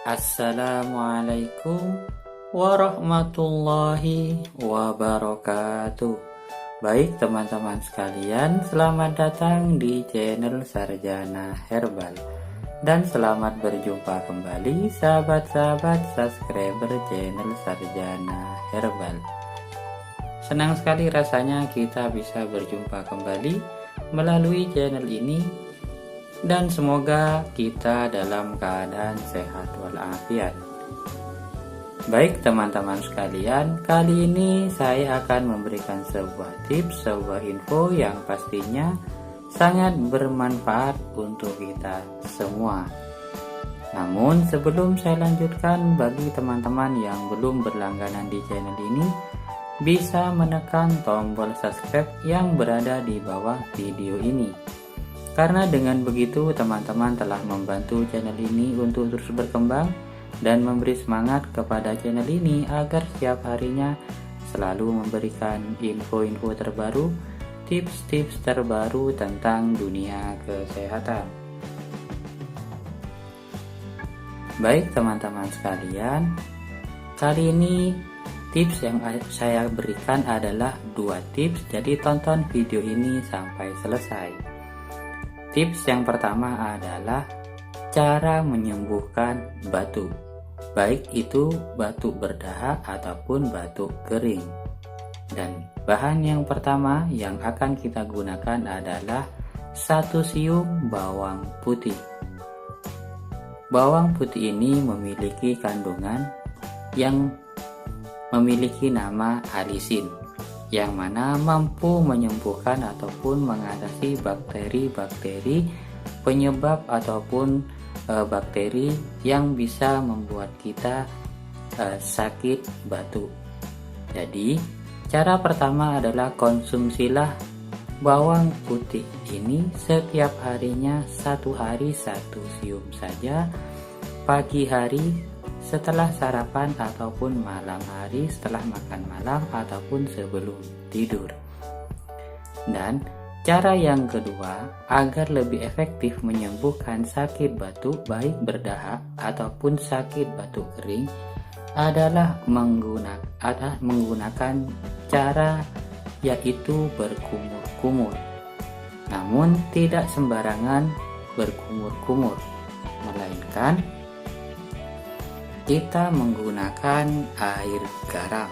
Assalamualaikum warahmatullahi wabarakatuh. Baik teman-teman sekalian, selamat datang di channel Sarjana Herbal. Dan selamat berjumpa kembali sahabat-sahabat subscriber channel Sarjana Herbal. Senang sekali rasanya kita bisa berjumpa kembali melalui channel ini. Dan semoga kita dalam keadaan sehat walafiat. Baik teman-teman sekalian, kali ini saya akan memberikan sebuah tips, sebuah info yang pastinya sangat bermanfaat untuk kita semua. Namun sebelum saya lanjutkan, bagi teman-teman yang belum berlangganan di channel ini, bisa menekan tombol subscribe yang berada di bawah video ini. Karena dengan begitu teman-teman telah membantu channel ini untuk terus berkembang dan memberi semangat kepada channel ini agar setiap harinya selalu memberikan info-info terbaru, tips-tips terbaru tentang dunia kesehatan. Baik teman-teman sekalian, kali ini tips yang saya berikan adalah 2 tips, jadi tonton video ini sampai selesai. Tips yang pertama adalah cara menyembuhkan batuk, baik itu batuk berdahak ataupun batuk kering. Dan bahan yang pertama yang akan kita gunakan adalah 1 siung bawang putih. Bawang putih ini memiliki kandungan yang memiliki nama alisin, yang mana mampu menyembuhkan ataupun mengatasi bakteri-bakteri penyebab ataupun bakteri yang bisa membuat kita sakit batuk. Jadi cara pertama adalah konsumsilah bawang putih ini setiap harinya 1 hari 1 siung saja, pagi hari setelah sarapan ataupun malam hari setelah makan malam ataupun sebelum tidur. Dan cara yang kedua agar lebih efektif menyembuhkan sakit batuk baik berdahak ataupun sakit batuk kering adalah menggunakan cara yaitu berkumur-kumur. Namun tidak sembarangan berkumur-kumur, melainkan kita menggunakan air garam.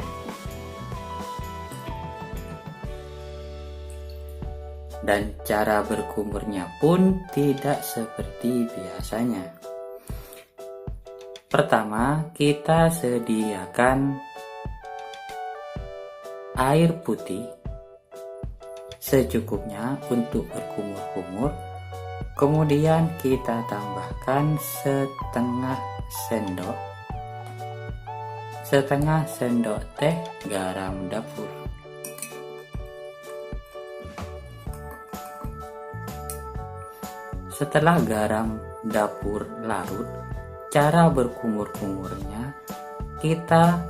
Dan cara berkumurnya pun tidak seperti biasanya. Pertama, kita sediakan air putih secukupnya untuk berkumur-kumur. Kemudian kita tambahkan setengah sendok teh garam dapur. Setelah garam dapur larut, cara berkumur-kumurnya kita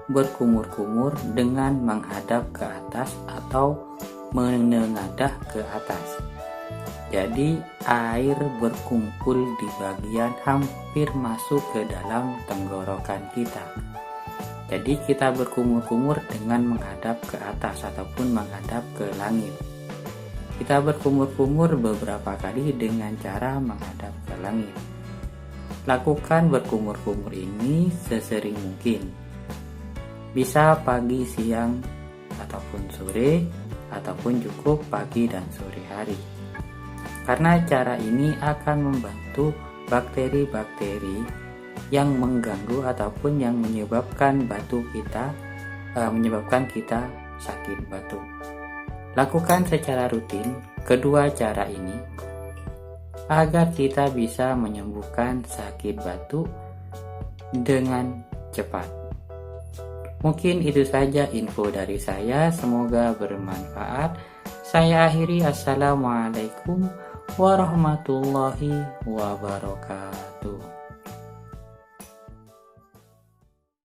berkumur-kumur dengan menghadap ke atas atau menengadah ke atas. Jadi air berkumpul di bagian hampir masuk ke dalam tenggorokan kita. Jadi kita berkumur-kumur dengan menghadap ke atas ataupun menghadap ke langit. Kita berkumur-kumur beberapa kali dengan cara menghadap ke langit. Lakukan berkumur-kumur ini sesering mungkin. Bisa pagi, siang, ataupun sore, ataupun cukup pagi dan sore hari. Karena cara ini akan membantu bakteri-bakteri yang mengganggu ataupun yang menyebabkan kita sakit batuk. Lakukan secara rutin kedua cara ini agar kita bisa menyembuhkan sakit batuk dengan cepat. Mungkin itu saja info dari saya, semoga bermanfaat. Saya akhiri, assalamualaikum warahmatullahi wabarakatuh.